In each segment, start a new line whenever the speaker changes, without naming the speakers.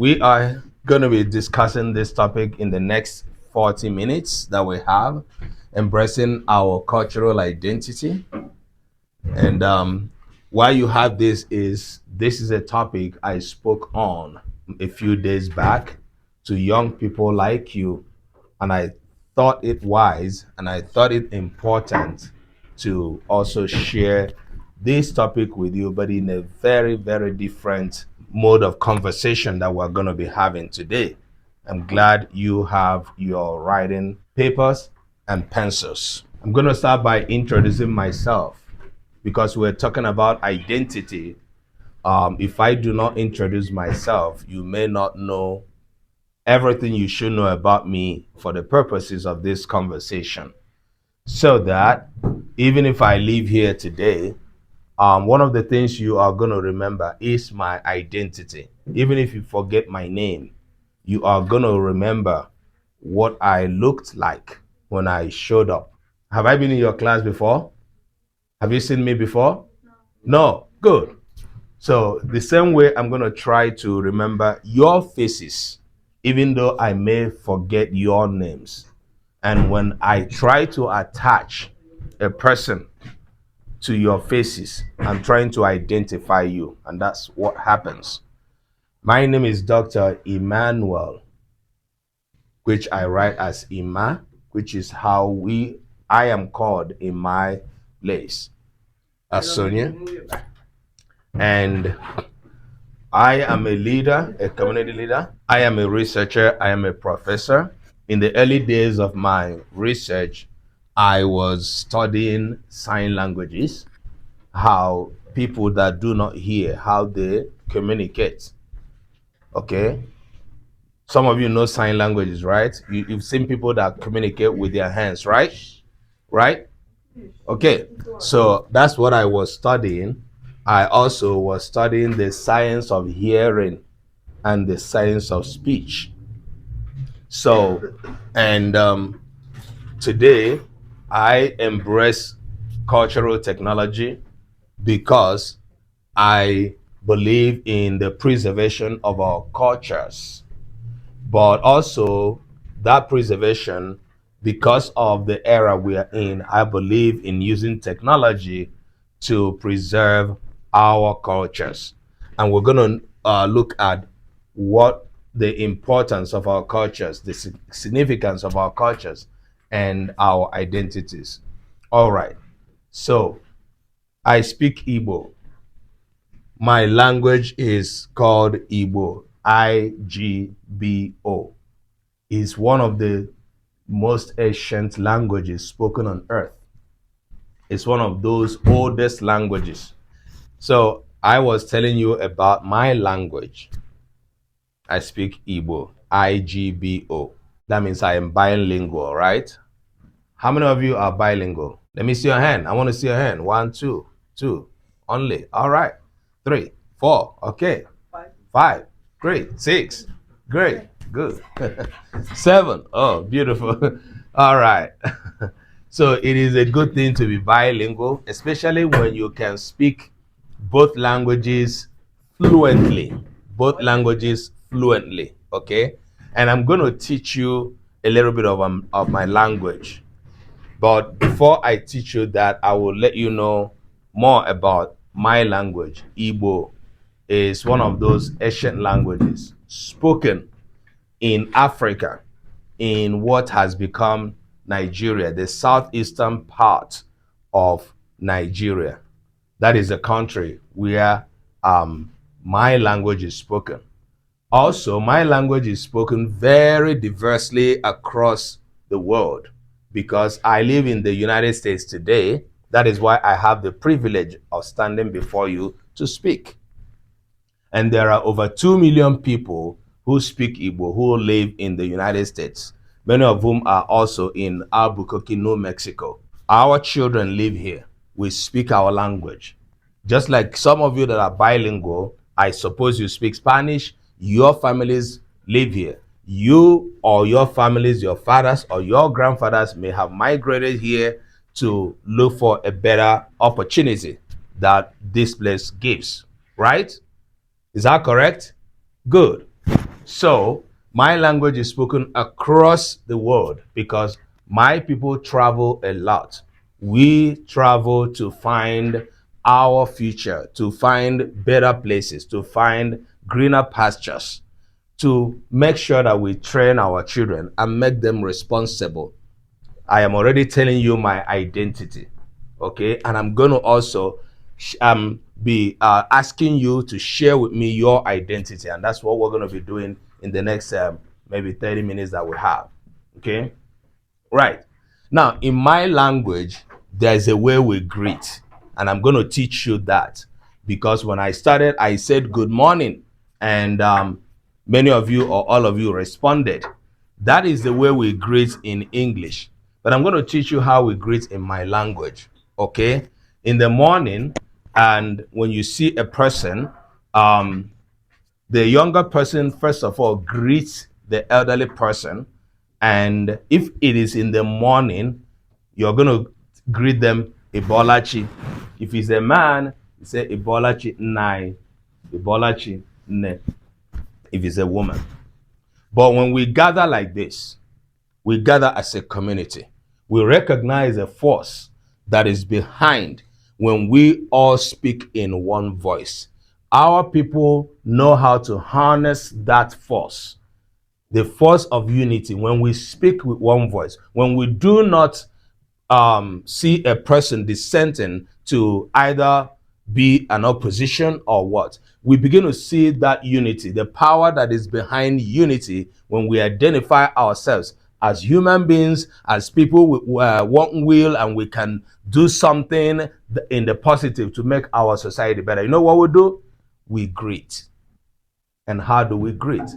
We are going to be discussing this topic in the next 40 minutes that we have, embracing our cultural identity. And why you have this is a topic I spoke on a few days back to young people like you, and I thought it wise and I thought it important to also share this topic with you, but in a very, very different mode of conversation that we're going to be having today. I'm glad you have your writing papers and pencils. I'm going to start by introducing myself because we're talking about identity. If I do not introduce myself, you may not know everything you should know about me for the purposes of this conversation. So that even if I leave here today, one of the things you are going to remember is my identity. Even if you forget my name, you are going to remember what I looked like when I showed up. Have I been in your class before? Have you seen me before? No. Good. So the same way I'm going to try to remember your faces, even though I may forget your names. And when I try to attach a person to your faces, I'm trying to identify you. And that's what happens. My name is Dr. Emmanuel, which I write as Ima, which is how I am called in my place. Asonye. And I am a leader, a community leader. I am a researcher. I am a professor. In the early days of my research, I was studying sign languages, how people that do not hear, how they communicate. Okay? Some of you know sign languages, right? You've seen people that communicate with their hands, right? Right? Okay. So that's what I was studying. I also was studying the science of hearing and the science of speech. So, and today I embrace cultural technology because I believe in the preservation of our cultures, but also that preservation, because of the era we are in, I believe in using technology to preserve our cultures. And we're going to look at what the importance of our cultures, the significance of our cultures, and our identities. All right. So I speak Igbo. My language is called Igbo, Igbo. Is one of the most ancient languages spoken on earth. It's one of those oldest languages. So I was telling you about my language. I speak Igbo, Igbo. That means I am bilingual, right? How many of you are bilingual? Let me see your hand. I want to see your hand. 1, 2, 2. Only. All right. 3, 4. Okay. 5. Great. 6. Great. Good. 7. Oh, beautiful. All right. So it is a good thing to be bilingual, especially when you can speak both languages fluently. Both languages fluently. Okay. And I'm going to teach you a little bit of my language. But before I teach you that, I will let you know more about my language. Igbo is one of those ancient languages spoken in Africa, in what has become Nigeria, the southeastern part of Nigeria. That is a country where my language is spoken. Also, my language is spoken very diversely across the world because I live in the United States today. That is why I have the privilege of standing before you to speak. And there are over 2 million people who speak Igbo who live in the United States, many of whom are also in Albuquerque, New Mexico. Our children live here. We speak our language. Just like some of you that are bilingual, I suppose you speak Spanish, your families live here. You or your families, your fathers or your grandfathers may have migrated here to look for a better opportunity that this place gives, right? Is that correct? Good. So my language is spoken across the world because my people travel a lot. We travel to find our future, to find better places, to find greener pastures, to make sure that we train our children and make them responsible. I am already telling you my identity, okay? And I'm going to also be asking you to share with me your identity, and that's what we're going to be doing in the next maybe 30 minutes that we have, okay? Right. Now, in my language, there's a way we greet, and I'm going to teach you that because when I started, I said good morning, and many of you or all of you responded. That is the way we greet in English. But I'm going to teach you how we greet in my language. Okay? In the morning, and when you see a person, the younger person, first of all, greets the elderly person. And if it is in the morning, you're going to greet them Ibolachi. If it's a man, you say Ibolachi Nai, Ibolachi Ne, if it's a woman. But when we gather like this, we gather as a community. We recognize a force that is behind when we all speak in one voice. Our people know how to harness that force, the force of unity, when we speak with one voice, when we do not see a person dissenting to either be an opposition or what. We begin to see that unity, the power that is behind unity when we identify ourselves as human beings, as people with one will, and we can do something in the positive to make our society better. You know what we do? We greet. And how do we greet?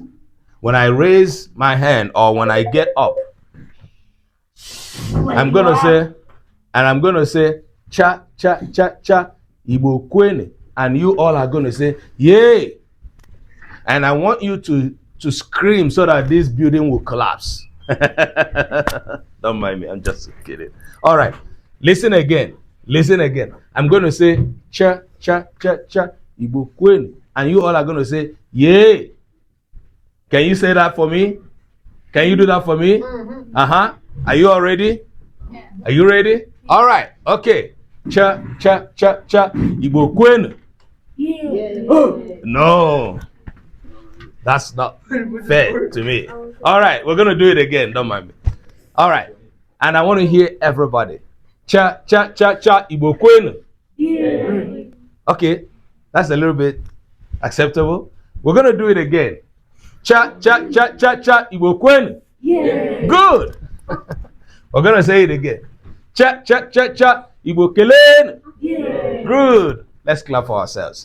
When I raise my hand or when I get up, I'm going to say, cha, cha, cha, cha, Igbo kwene. And you all are going to say, yay. And I want you to scream so that this building will collapse. Don't mind me, I'm just kidding. All right, listen again. I'm going to say, cha, cha, cha, cha, Igbo kwene. And you all are going to say, yay. Can you say that for me? Can you do that for me? Uh-huh. Are you all ready? Yeah. Are you ready? All right. Okay. Cha, cha, cha, cha. Igbo kwenu. Yeah. Oh, no. That's not fair to me. All right. We're going to do it again. Don't mind me. All right. And I want to hear everybody. Cha, cha, cha, cha. Igbo kwenu. Yeah. Okay. That's a little bit acceptable. We're going to do it again. Cha, cha, cha, cha, cha. Igbo kwenu. Yeah. Good. We're going to say it again. Cha, cha, cha, cha. Igbo kelen. Yeah. Good. Let's clap for ourselves.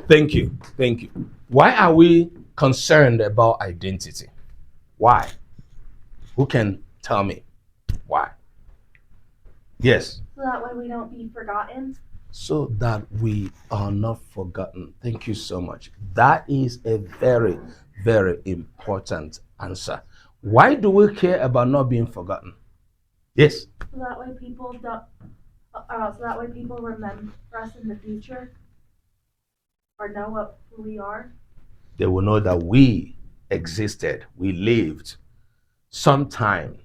Thank you. Thank you. Why are we concerned about identity? Why? Who can tell me why? Yes.
So that way we don't be forgotten.
So that we are not forgotten. Thank you so much. That is a very, very important answer. Why do we care about not being forgotten? Yes.
So that way people don't. So that way people remember us in the future, or know who we are.
They will know that we existed, we lived sometime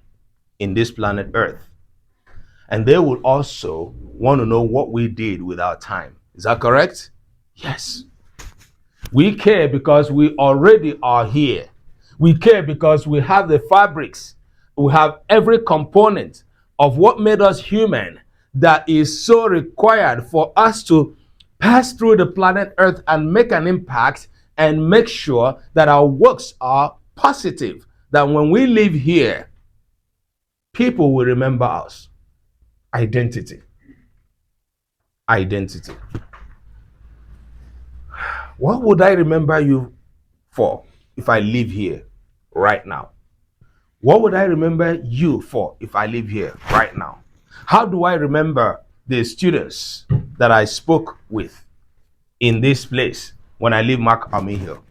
in this planet Earth. And they will also want to know what we did with our time. Is that correct? Yes. We care because we already are here. We care because we have the fabrics. We have every component of what made us human that is so required for us to pass through the planet Earth and make an impact and make sure that our works are positive. That when we live here, people will remember us. Identity. What would I remember you for if I live here right now? What would I remember you for if I live here right now? How do I remember the students that I spoke with in this place when I leave Mark Army Hill?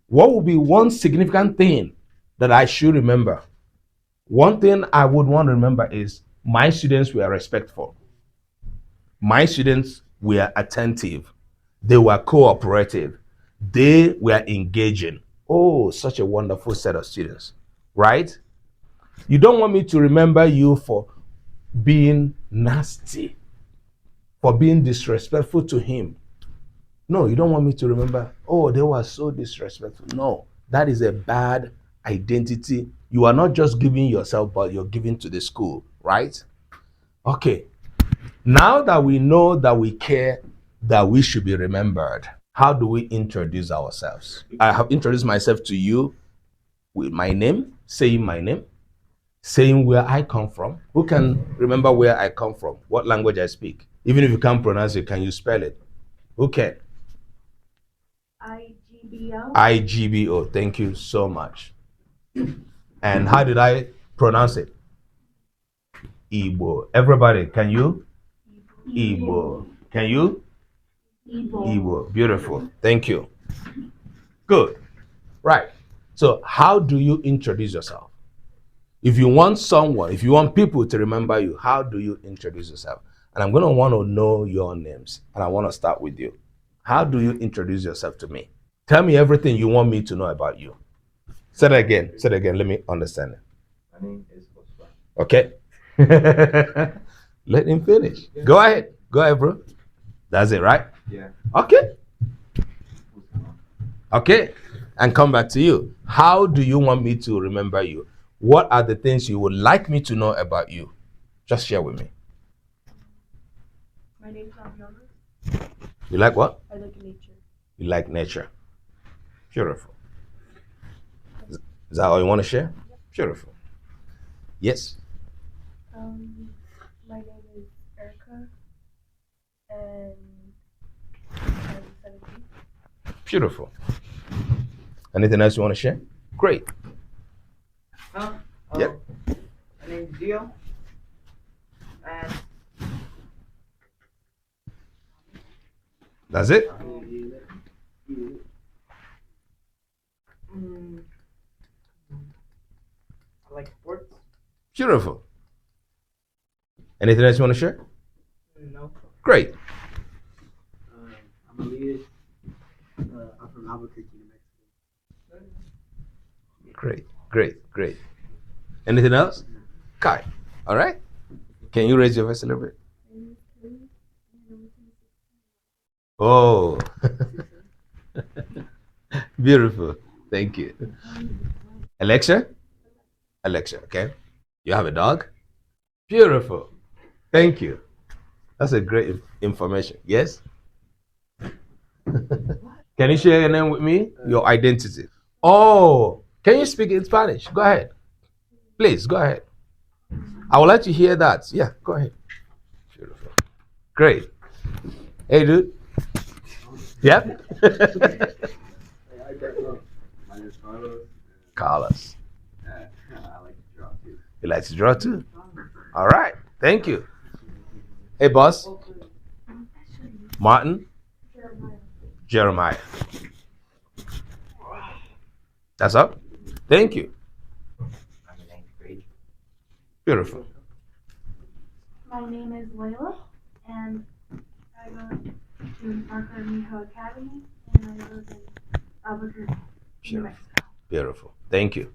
What would be one significant thing that I should remember? One thing I would want to remember is my students were respectful. My students were attentive. They were cooperative. They were engaging. Oh, such a wonderful set of students, right? You don't want me to remember you for being nasty, for being disrespectful to him. No, you don't want me to remember, oh, they were so disrespectful. No, that is a bad identity. You are not just giving yourself, but you're giving to the school, right? Okay. Now that we know that we care, that we should be remembered, how do we introduce ourselves? I have introduced myself to you with my name, saying my name, saying where I come from. Who can remember where I come from? What language I speak? Even if you can't pronounce it, can you spell it? Who can?
IGBO.
IGBO. Thank you so much. And how did I pronounce it? Igbo. Everybody, can you? Igbo. Can you? Igbo. Beautiful. Thank you. Good. Right. So how do you introduce yourself? If you want someone, if you want people to remember you, how do you introduce yourself? And I'm going to want to know your names. And I want to start with you. How do you introduce yourself to me? Tell me everything you want me to know about you. Say that again. Say that again. Let me understand it.
My name is Osman.
Okay. Let him finish.
Yeah.
Go ahead. Go ahead, bro. That's it, right?
Yeah.
Okay. Okay. And come back to you. How do you want me to remember you? What are the things you would like me to know about you? Just share with me.
My name's Aviana.
You like what?
I like nature.
You like nature. Beautiful. Is that all you want to share? Beautiful. Yes.
My name is Erica, and I'm 17.
Beautiful. Anything else you want to share? Great. Yep.
My name is Gio. And
That's it?
I like sports.
Beautiful. Anything else you want to share?
No.
Great.
I'm Elias. I'm from Albuquerque, New Mexico.
Great. Great. Great. Anything else? Kai. All right. Can you raise your voice a little bit? Oh. Beautiful. Thank you. Alexa? Alexa, okay. You have a dog? Beautiful. Thank you. That's a great information. Yes? Can you share your name with me? Your identity. Oh, can you speak in Spanish? Go ahead. Please, go ahead. I would like to hear that. Yeah, go ahead. Beautiful. Great. Hey, dude. Yep.
My name is Carlos.
Carlos.
I like to draw too.
You like to draw too? All right. Thank you. Hey, boss. Martin. Jeremiah. That's up. Thank you.
I'm in 9th grade.
Beautiful.
My name is Layla, and I go to Parker Miho Academy, and I live in Albuquerque, New Mexico.
Beautiful. Thank you.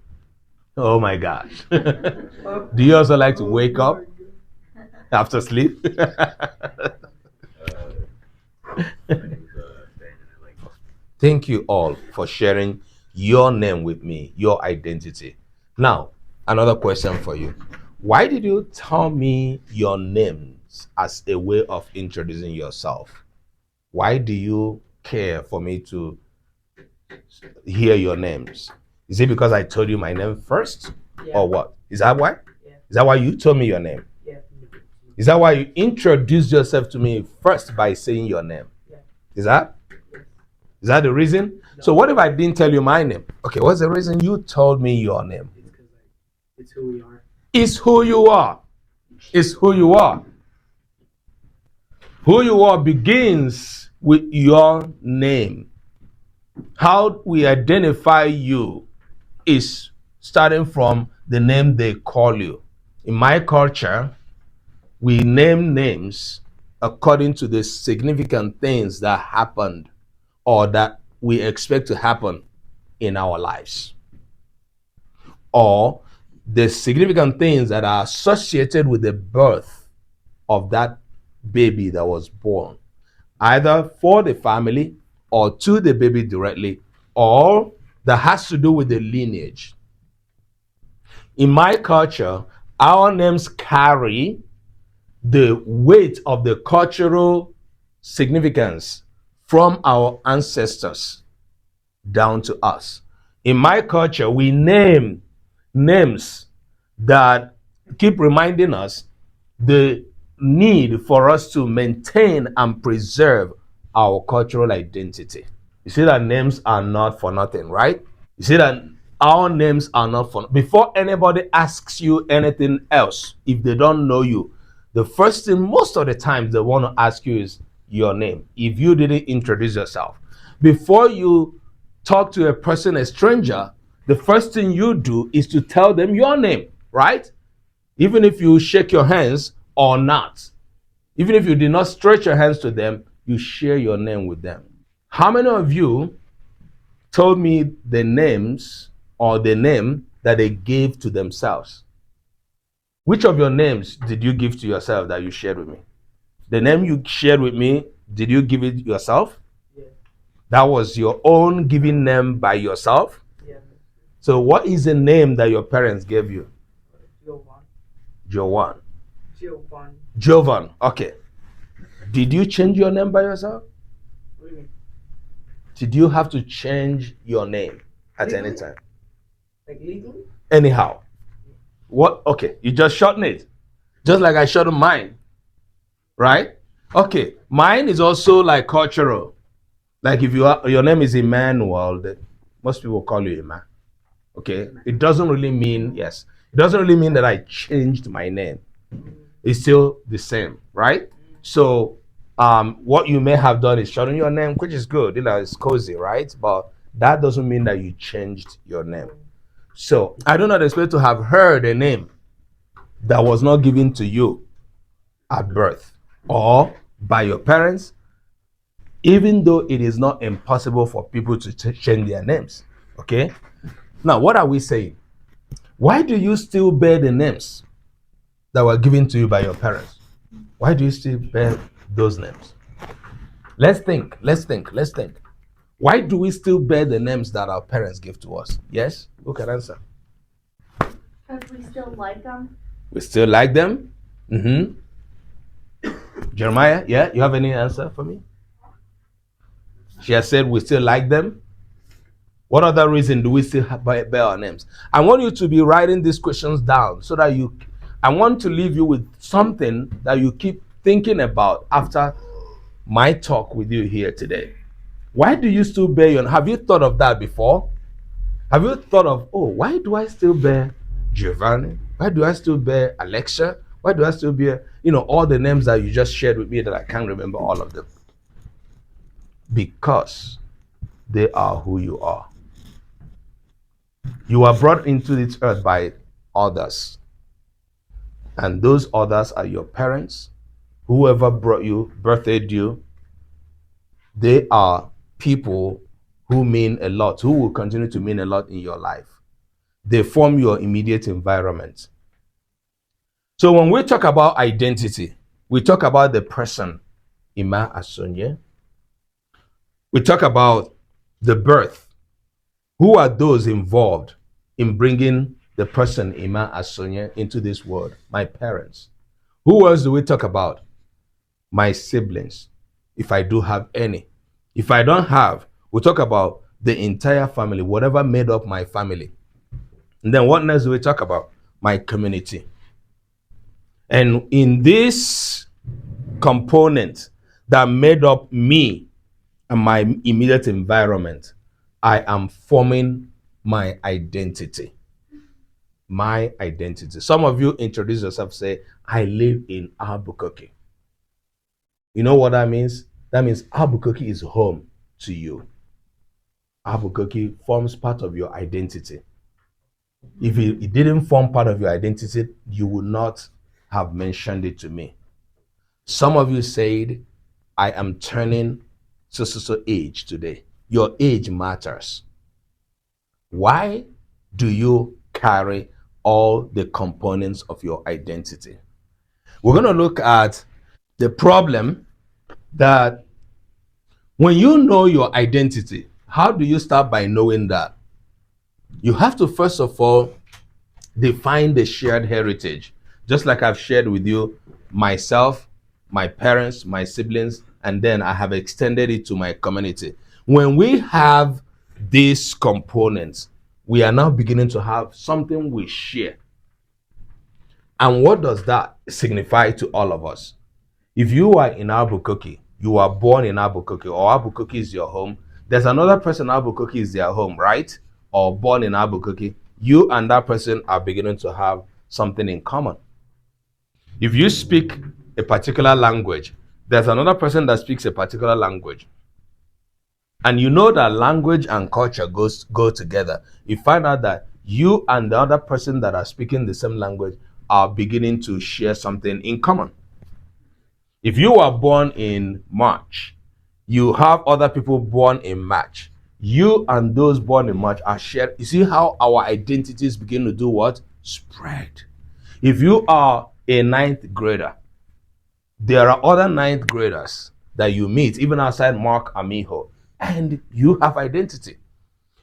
Oh my gosh. Do you also like to wake up after sleep? Thank you all for sharing your name with me, your identity. Now, another question for you. Why did you tell me your names as a way of introducing yourself? Why do you care for me to hear your names? Is it because I told you my name first?
Yeah.
Or what? Is that why?
Yeah.
Is that why you told me your name?
Yeah.
Is that why you introduced yourself to me first by saying your name?
Yeah.
Is that? Is that the reason?
No.
So what if I didn't tell you my name? Okay, what's the reason you told me your name?
It's because it's who we are.
It's who you are. It's who you are. Who you are begins with your name. How we identify you is starting from the name they call you. In my culture, we name names according to the significant things that happened or that we expect to happen in our lives, or the significant things that are associated with the birth of that baby that was born, either for the family or to the baby directly, or that has to do with the lineage. In my culture, our names carry the weight of the cultural significance from our ancestors down to us. In my culture, we name names that keep reminding us the need for us to maintain and preserve our cultural identity. You see that names are not for nothing, right? You see that our names are not for before anybody asks you anything else, if they don't know you, the first thing most of the times they want to ask you is your name. If you didn't introduce yourself, before you talk to a person, a stranger, the first thing you do is to tell them your name, right? Even if you shake your hands or not, even if you did not stretch your hands to them, you share your name with them. How many of you told me the names or the name that they gave to themselves? Which of your names did you give to yourself that you shared with me? The name you shared with me, did you give it yourself?
Yeah.
That was your own given name by yourself?
Yeah.
So what is the name that your parents gave you?
Jovan.
Jovan.
Jovan.
Jovan. Okay. Did you change your name by yourself?
Really?
Did you have to change your name at
Legally?
any time?
Like legally?
Anyhow. What? Okay. You just shorten it. Just like I shortened mine. Right? Okay. Mine is also like cultural. Like if your name is Emmanuel, most people call you Emma. Okay. It doesn't really mean, yes. It doesn't really mean that I changed my name. It's still the same, right? So what you may have done is shorten your name, which is good, it's cozy, right? But that doesn't mean that you changed your name. So I do not expect to have heard a name that was not given to you at birth or by your parents, even though it is not impossible for people to change their names. Okay? Now, what are we saying? Why do you still bear the names that were given to you by your parents? Why do you still bear those names? Let's think. Why do we still bear the names that our parents give to us? Yes? Who can answer?
Because we still like them.
We still like them? Mm-hmm. Jeremiah, yeah? You have any answer for me? She has said we still like them. What other reason do we still bear our names? I want you to be writing these questions down so that I want to leave you with something that you keep thinking about after my talk with you here today. Why do you still bear your? Have you thought of that before? Have you thought of, why do I still bear Giovanni? Why do I still bear Alexa? Why do I still bear, all the names that you just shared with me that I can't remember all of them? Because they are who you are. You are brought into this earth by others. And those others are your parents, whoever brought you, birthed you. They are people who mean a lot, who will continue to mean a lot in your life. They form your immediate environment. So when we talk about identity, we talk about the person, Ima Asonye. We talk about the birth. Who are those involved in bringing the person, Ima Asonye, into this world? My parents. Who else do we talk about? My siblings, if I do have any. If I don't have, we talk about the entire family, whatever made up my family. And then what next do we talk about? My community. And in this component that made up me and my immediate environment, I am forming my identity. My identity. Some of you introduce yourself, say, I live in Albuquerque. You know what that means? That means Albuquerque is home to you. Albuquerque forms part of your identity. If it didn't form part of your identity, you would not have mentioned it to me. Some of you said, I am turning so age today. Your age matters. Why do you carry all the components of your identity? We're going to look at the problem that when you know your identity, how do you start by knowing that? You have to first of all define the shared heritage. Just like I've shared with you, myself, my parents, my siblings, and then I have extended it to my community. When we have these components, we are now beginning to have something we share. And what does that signify to all of us? If you are in Albuquerque, you are born in Albuquerque, or Albuquerque is your home, there's another person, Albuquerque is their home, right? Or born in Albuquerque, you and that person are beginning to have something in common. If you speak a particular language, there's another person that speaks a particular language. And you know that language and culture go together. You find out that you and the other person that are speaking the same language are beginning to share something in common. If you are born in March, you have other people born in March. You and those born in March are shared. You see how our identities begin to do what? Spread. If you are a ninth grader, there are other ninth graders that you meet, even outside Mark Amiho, and you have identity.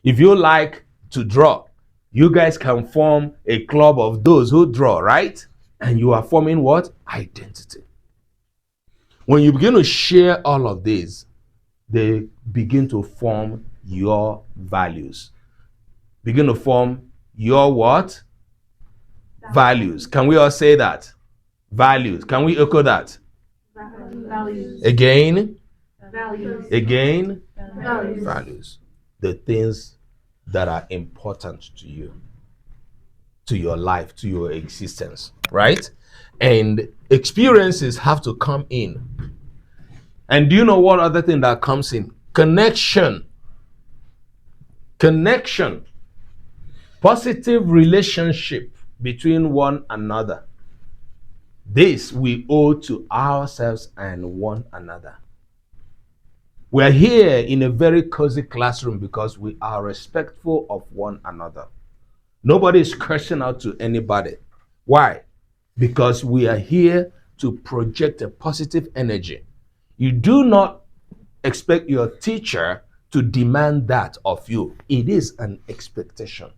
If you like to draw, you guys can form a club of those who draw, right? And you are forming what? Identity. When you begin to share all of these, they begin to form your values. Begin to form your what? Values. Can we all say that? Values. Can we echo that?
Values.
Again.
Values.
Again.
Values.
Values. The things that are important to you, to your life, to your existence, right? And experiences have to come in. And do you know what other thing that comes in? Connection. Connection. Positive relationship between one another. This we owe to ourselves and one another. We're here in a very cozy classroom because we are respectful of one another. Nobody is cursing out to anybody. Why? Because we are here to project a positive energy. You do not expect your teacher to demand that of you. It is an expectation.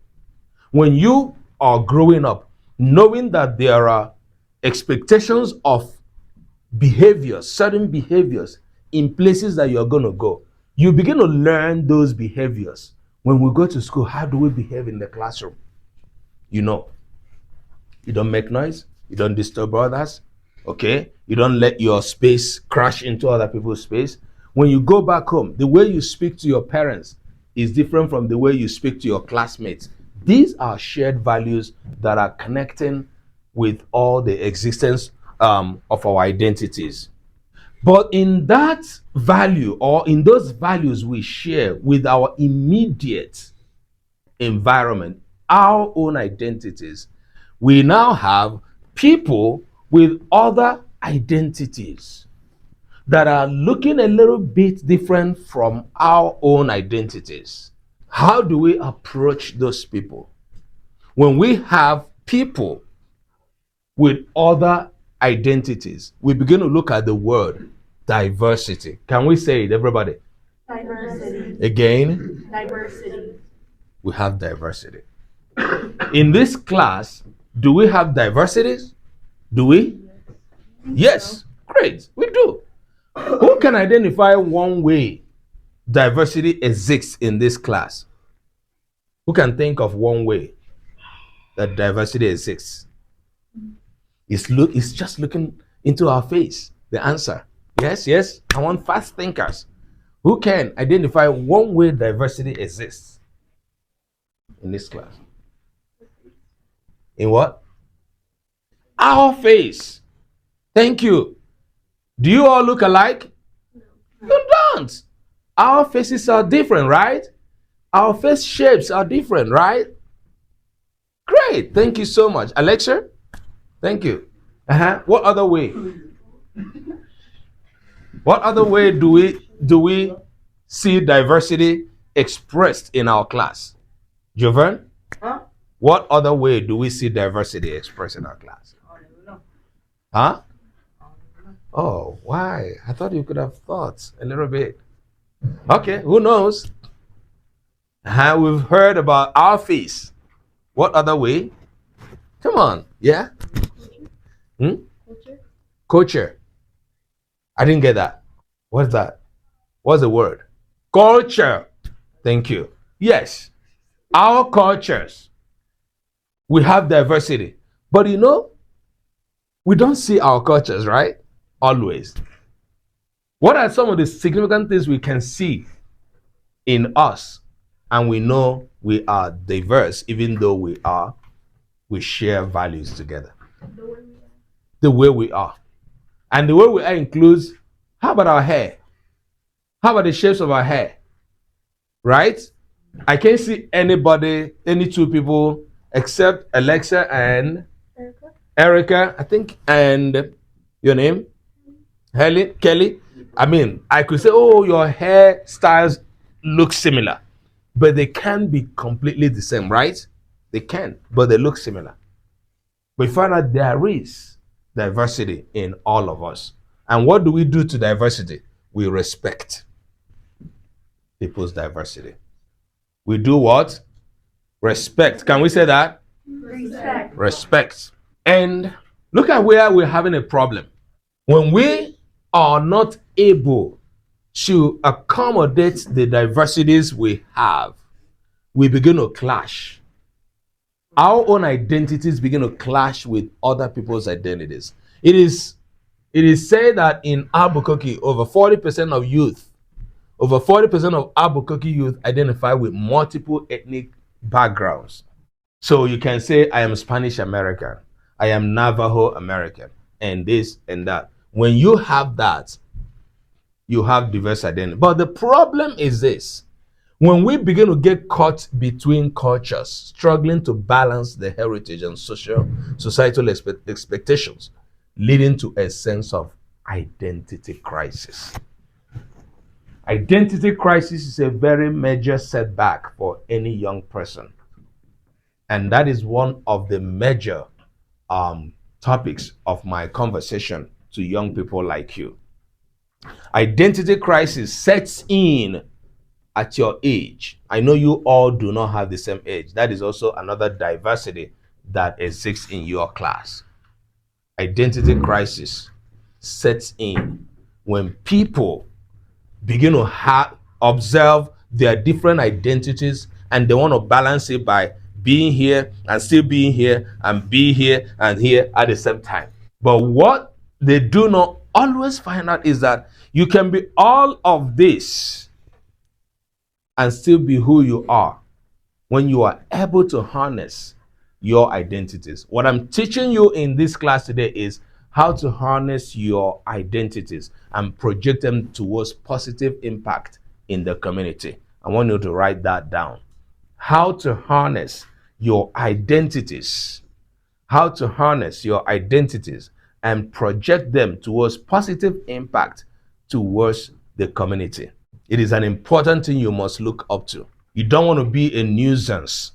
When you are growing up, knowing that there are expectations of behaviors, certain behaviors in places that you're going to go, you begin to learn those behaviors. When we go to school, how do we behave in the classroom? You know, you don't make noise, you don't disturb others, okay? You don't let your space crash into other people's space. When you go back home, the way you speak to your parents is different from the way you speak to your classmates. These are shared values that are connecting with all the existence of our identities. But in that value, or in those values we share with our immediate environment, our own identities, we now have people with other identities that are looking a little bit different from our own identities. How do we approach those people? When we have people with other identities, we begin to look at the word diversity. Can we say it, everybody?
Diversity.
Again,
Diversity.
we have diversity. In this class, do we have diversities? Do we? Yes. Great. We do. Who can identify one way diversity exists in this class? Who can think of one way that diversity exists? It's just looking into our face. The answer. Yes, yes. I want fast thinkers. Who can identify one way diversity exists in this class? In what? Our face. Thank you. Do you all look alike? You don't. Our faces are different, right? Our face shapes are different, right? Great. Thank you so much. Alexa, thank you. What other way? What other way do we see diversity expressed in our class? Jovan?
Huh?
What other way do we see diversity expressed in our class?
I don't even know.
Huh?
I don't even know.
Oh, why? I thought you could have thought a little bit. Okay, who knows? We've heard about our feast. What other way? Come on, yeah? Hmm?
Culture.
Culture. I didn't get that. What's that? What's the word? Culture. Thank you. Yes, our cultures. We have diversity. But you know, we don't see our cultures, right? Always. What are some of the significant things we can see in us and we know we are diverse even though we share values together?
The way we are.
The way we are. And the way we are includes, how about our hair? How about the shapes of our hair? Right? I can't see anybody, any two people except Alexa and Erica, I think, and your name? Kelly. I mean, I could say, oh, your hairstyles look similar, but they can be completely the same, right? They can, but they look similar. We find out there is diversity in all of us. And what do we do to diversity? We respect people's diversity. We do what? Respect. Can we say that?
Respect.
Respect. And look at where we're having a problem. When we are not able to accommodate the diversities we have, we begin to clash. Our own identities begin to clash with other people's identities. It is said that in Albuquerque, over 40% of Albuquerque youth identify with multiple ethnic backgrounds. So you can say, I am Spanish American, I am Navajo American, and this and that. When you have that, you have diverse identity. But the problem is this: when we begin to get caught between cultures, struggling to balance the heritage and societal expectations, leading to a sense of identity crisis. Identity crisis is a very major setback for any young person. And that is one of the major topics of my conversation to young people like you. Identity crisis sets in at your age. I know you all do not have the same age. That is also another diversity that exists in your class. Identity crisis sets in when people begin to observe their different identities and they want to balance it by being here and still being here and be here and here at the same time. But what they do not always find out is that you can be all of this and still be who you are when you are able to harness your identities. What I'm teaching you in this class today is how to harness your identities and project them towards positive impact in the community. I want you to write that down. How to harness your identities. How to harness your identities and project them towards positive impact towards the community. It is an important thing you must look up to. You don't want to be a nuisance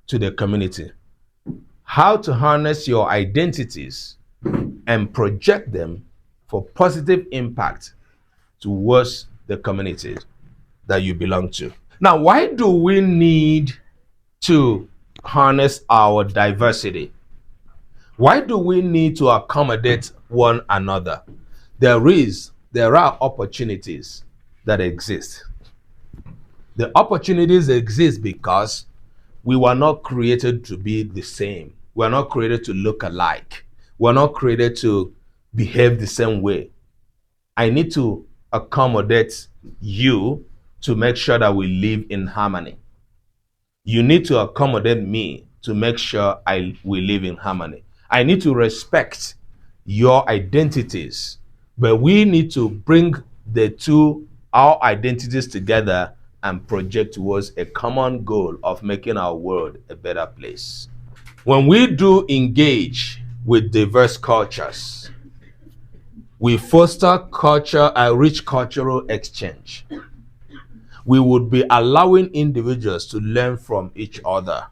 to the community. How to harness your identities and project them for positive impact towards the community that you belong to. Now, why do we need to harness our diversity? Why do we need to accommodate one another? There are opportunities that exist. The opportunities exist because we were not created to be the same. We are not created to look alike. We are not created to behave the same way. I need to accommodate you to make sure that we live in harmony. You need to accommodate me to make sure we live in harmony. I need to respect your identities, but we need to bring our identities together and project towards a common goal of making our world a better place. When we do engage with diverse cultures, We foster culture, a rich cultural exchange. We would be allowing individuals to learn from each other,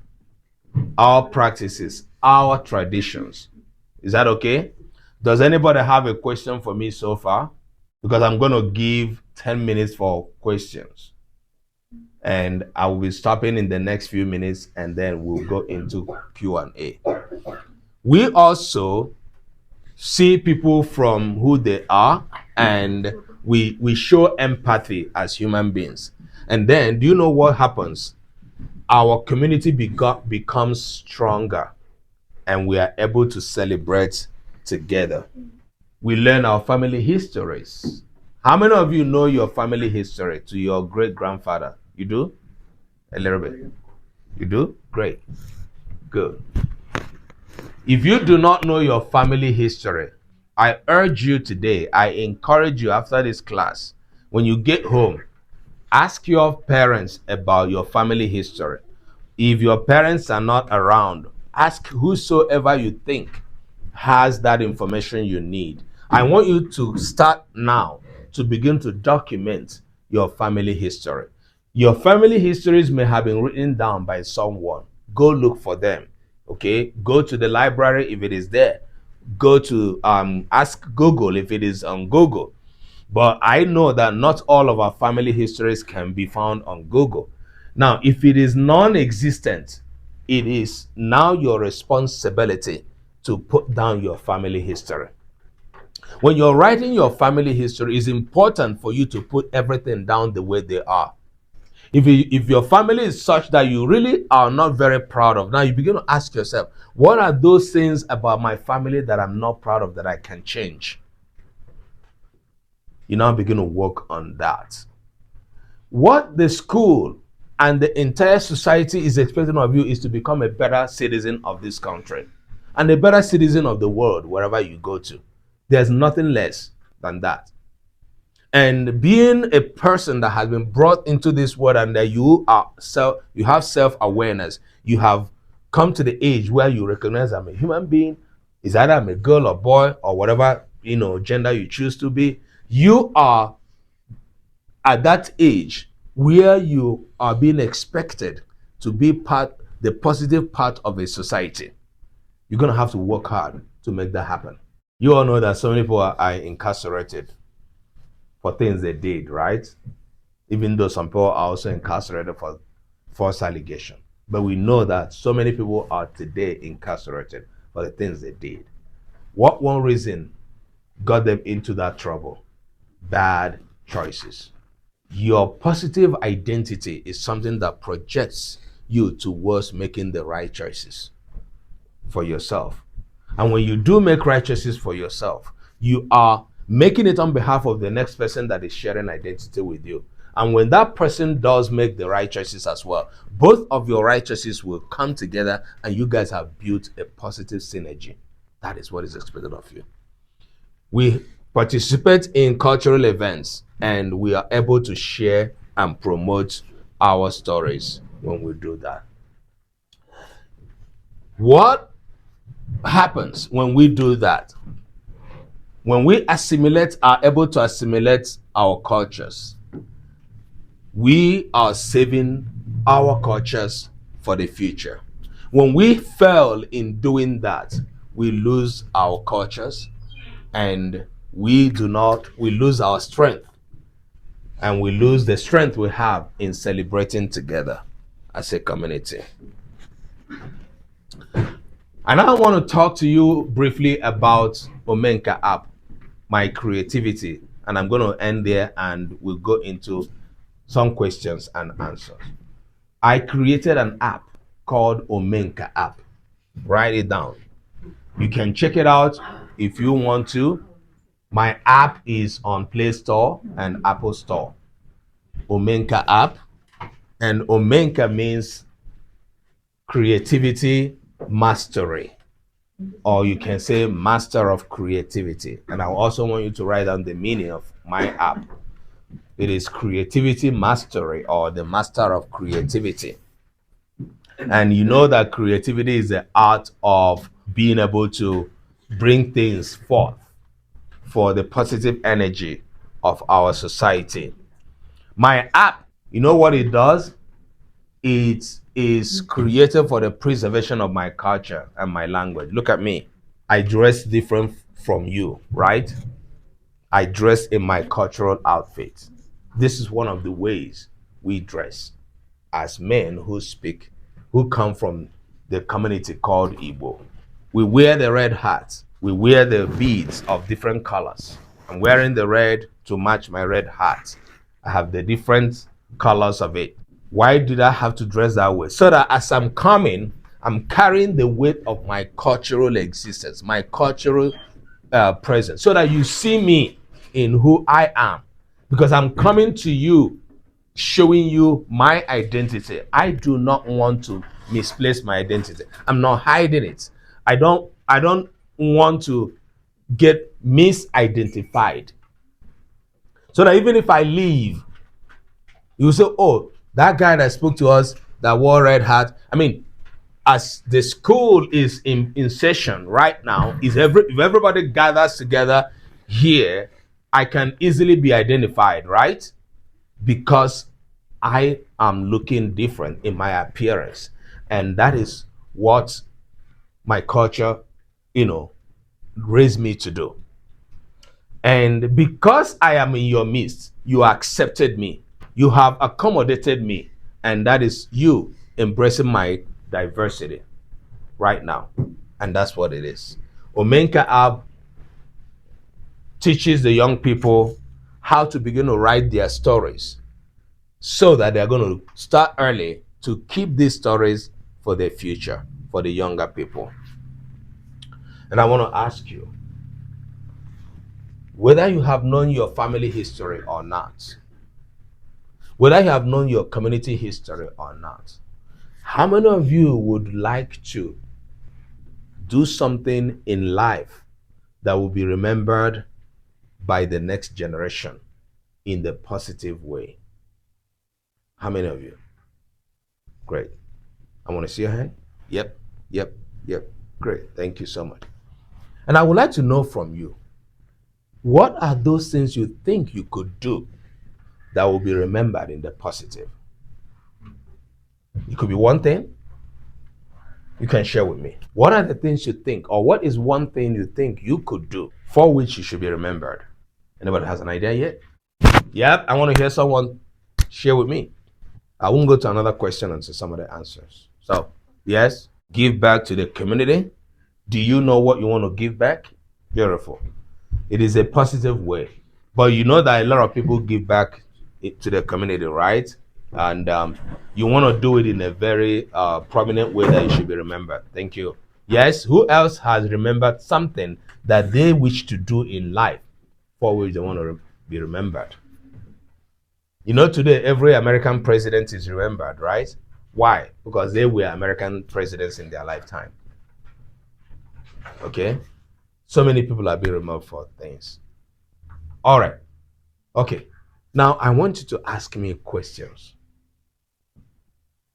our practices, our traditions. Is that okay? Does anybody have a question for me so far? Because I'm going to give 10 minutes for questions. And I will be stopping in the next few minutes, and then we'll go into Q&A. We also see people from who they are, and we show empathy as human beings. And then, do you know what happens? Our community becomes stronger, and we are able to celebrate together. We learn our family histories. How many of you know your family history to your great-grandfather? You do? A little bit. You do? Great. Good. If you do not know your family history, I urge you today, I encourage you after this class, when you get home, ask your parents about your family history. If your parents are not around, ask whosoever you think has that information you need. I want you to start now to begin to document your family history. Your family histories may have been written down by someone. Go look for them. Okay? Go to the library if it is there. Go to ask Google if it is on Google. But I know that not all of our family histories can be found on Google. Now, if it is non-existent, it is now your responsibility to put down your family history. When you're writing your family history, it's important for you to put everything down the way they are. If your family is such that you really are not very proud of, now you begin to ask yourself, what are those things about my family that I'm not proud of that I can change? You now begin to work on that. What the school and the entire society is expecting of you is to become a better citizen of this country and a better citizen of the world wherever you go to. There's nothing less than that. And being a person that has been brought into this world and that you have self-awareness, you have come to the age where you recognize I'm a human being, is either I'm a girl or boy or whatever gender you choose to be. You are at that age where you are being expected to be the positive part of a society. You're going to have to work hard to make that happen. You all know that so many people are incarcerated for things they did, right? Even though some people are also incarcerated for false allegation. But we know that so many people are today incarcerated for the things they did. What one reason got them into that trouble? Bad choices. Your positive identity is something that projects you towards making the right choices for yourself. And when you do make right choices for yourself, you are making it on behalf of the next person that is sharing identity with you. And when that person does make the right choices as well, both of your right choices will come together and you guys have built a positive synergy. That is what is expected of you. We participate in cultural events and we are able to share and promote our stories when we do that. What happens when we do that? When we are able to assimilate our cultures, we are saving our cultures for the future. When we fail in doing that, we lose our cultures and we lose our strength, and we lose the strength we have in celebrating together as a community. And I want to talk to you briefly about Omenka App, my creativity, and I'm going to end there and we'll go into some questions and answers. I created an app called Omenka App. Write it down. You can check it out if you want to. My app is on Play Store and Apple Store. Omenka App. And Omenka means creativity mastery, or you can say master of creativity. And I also want you to write down the meaning of my app. It is creativity mastery, or the master of creativity. And you know that creativity is the art of being able to bring things forth for the positive energy of our society. My app, you know what it does? It is created for the preservation of my culture and my language. Look at me. I dress different from you, right? I dress in my cultural outfit. This is one of the ways we dress as men who come from the community called Igbo. We wear the red hats. We wear the beads of different colors. I'm wearing the red to match my red hat. I have the different colors of it. Why did I have to dress that way? So that as I'm coming, I'm carrying the weight of my cultural existence, my cultural presence, so that you see me in who I am. Because I'm coming to you, showing you my identity. I do not want to misplace my identity. I'm not hiding it. I don't want to get misidentified. So that even if I leave, you say, oh, that guy that spoke to us that wore red hat. I mean, as the school is in session right now, if everybody gathers together here, I can easily be identified, right? Because I am looking different in my appearance. And that is what my culture, raised me to do. And because I am in your midst, you accepted me. You have accommodated me. And that is you embracing my diversity right now. And that's what it is. Omenka App teaches the young people how to begin to write their stories so that they're going to start early to keep these stories for their future, for the younger people. And I want to ask you, whether you have known your family history or not, whether you have known your community history or not, how many of you would like to do something in life that will be remembered by the next generation in the positive way? How many of you? Great. I want to see your hand. Yep. Great. Thank you so much. And I would like to know from you, what are those things you think you could do that will be remembered in the positive? It could be one thing you can share with me. What are the things you think, or what is one thing you think you could do for which you should be remembered? Anybody has an idea yet? Yep, I want to hear someone share with me. I won't go to another question until some of the answers. So, yes, give back to the community. Do you know what you want to give back? Beautiful. It is a positive way. But you know that a lot of people give back to the community, right? And you want to do it in a very prominent way that you should be remembered. Thank you. Yes, who else has remembered something that they wish to do in life for which they want to be remembered? You know, today every American president is remembered, right? Why? Because they were American presidents in their lifetime. Okay? So many people are being remembered for things. All right. Okay. Now I want you to ask me questions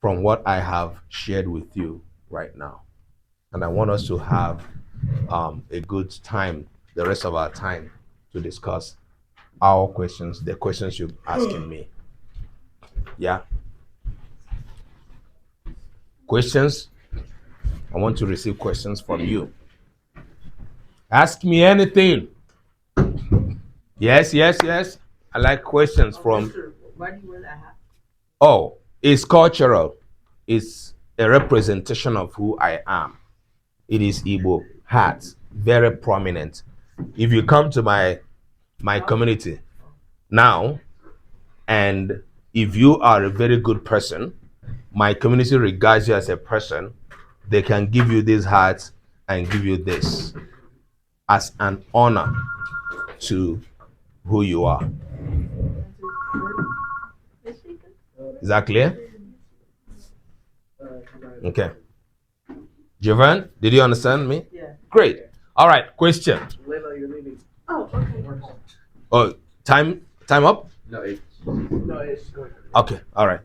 from what I have shared with you right now. And I want us to have a good time, the rest of our time, to discuss our questions, the questions you're asking me. Yeah? Questions? I want to receive questions from you. Ask me anything. Yes. I like questions from.
Why do you wear that hat?
Oh, it's cultural. It's a representation of who I am. It is Igbo hat, very prominent. If you come to my community now, and if you are a very good person, my community regards you as a person, they can give you this hat and give you this as an honor to who you are. Is that clear? Okay. Jovan, did you understand me?
Yeah.
Great. All right. Question.
Layla, you're leaving.
Oh, okay.
Oh, time up?
No, it's going.
Okay. All right.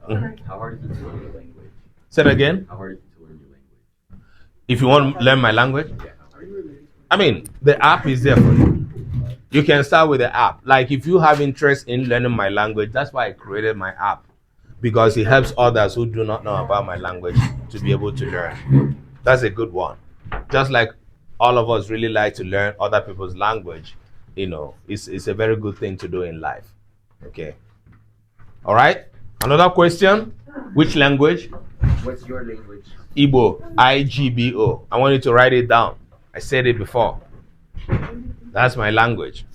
How hard is it to learn your language?
Say it again.
How hard is it to learn your language?
If you want to learn my language,
Yeah.
I mean, the app is there for you. You can start with the app. Like if you have interest in learning my language, that's why I created my app, because it helps others who do not know about my language to be able to learn. That's a good one. Just like all of us really like to learn other people's language, it's a very good thing to do in life. Okay. All right. Another question. Which language?
What's your language?
Igbo. Igbo. I want you to write it down. I said it before. That's my language.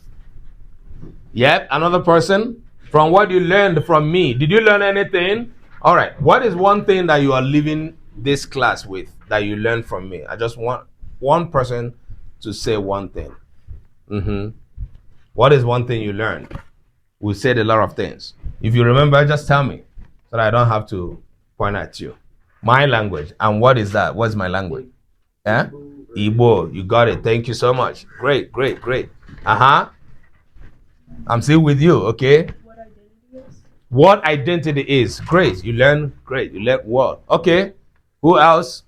Yep. Another person. From what you learned from me. Did you learn anything? All right. What is one thing that you are leaving this class with that you learned from me? I just want one person to say one thing. What is one thing you learned? We said a lot of things. If you remember, just tell me so that I don't have to point at you. My language. And what is that? What's my language? Yeah? Igbo. You got it. Thank you so much. Great, great, great. I'm still with you, okay? What identity is. Great. You learn. Great. You learn what? Okay. Who else?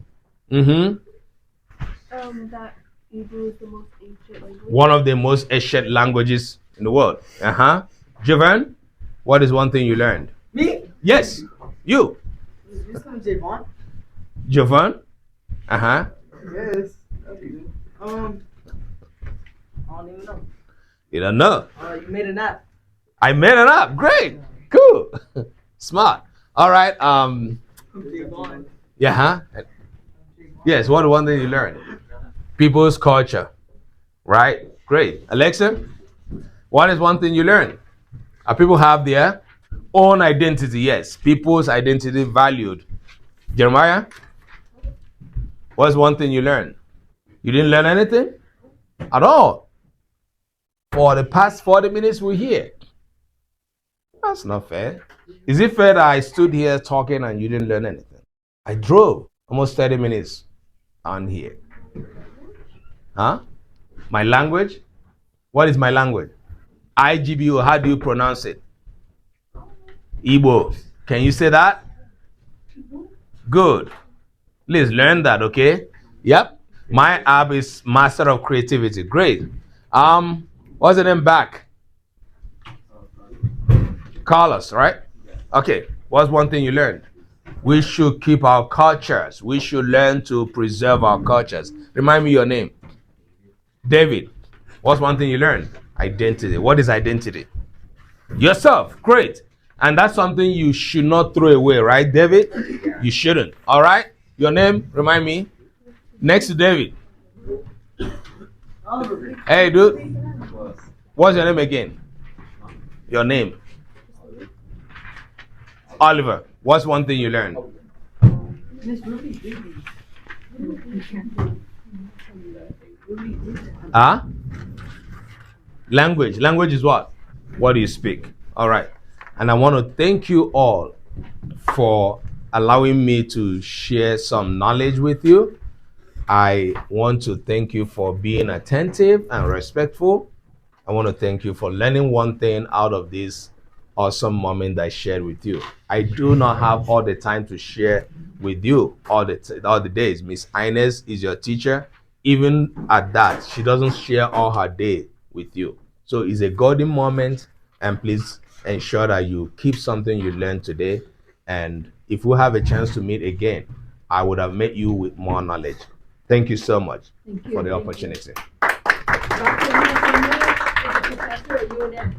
That Igbo is the most ancient language.
One of the most ancient languages in the world. Javon, what is one thing you learned?
Me?
Yes. You.
This time Javon?
Javon?
Yes. Okay. I don't even know.
You don't know.
You made an app.
I made it up. Great. Cool. Smart. All right.
Javon.
Yeah. Yes. What one thing you learned? People's culture. Right. Great. Alexa, what is one thing you learned? People have their own identity. Yes. People's identity valued. Jeremiah, what's one thing you learned? You didn't learn anything at all. For the past 40 minutes we're here. That's not fair. Is it fair that I stood here talking and you didn't learn anything? I drove almost 30 minutes on here. My language? What is my language? IGBO, how do you pronounce it? Igbo. Can you say that? Good. Please learn that, okay? Yep. My app is Master of Creativity. Great. What's the name back? Carlos, right? Okay. What's one thing you learned? We should keep our cultures. We should learn to preserve our cultures. Remind me your name. David. What's one thing you learned? Identity. What is identity? Yourself. Great. And that's something you should not throw away, right, David? You shouldn't. All right? Your name? Remind me. Next to David. Hey, dude. What's your name again? Your name. Oliver. What's one thing you learned? Language. Language is what? What do you speak? All right. And I want to thank you all for allowing me to share some knowledge with you. I want to thank you for being attentive and respectful. I want to thank you for learning one thing out of this awesome moment I shared with you. I do not have all the time to share with you all the days. Miss Ines is your teacher. Even at that, she doesn't share all her day with you. So it's a golden moment, and please ensure that you keep something you learned today. And if we have a chance to meet again, I would have met you with more knowledge. Thank you so much for the opportunity.
Dr. Asonye is a professor at UNF.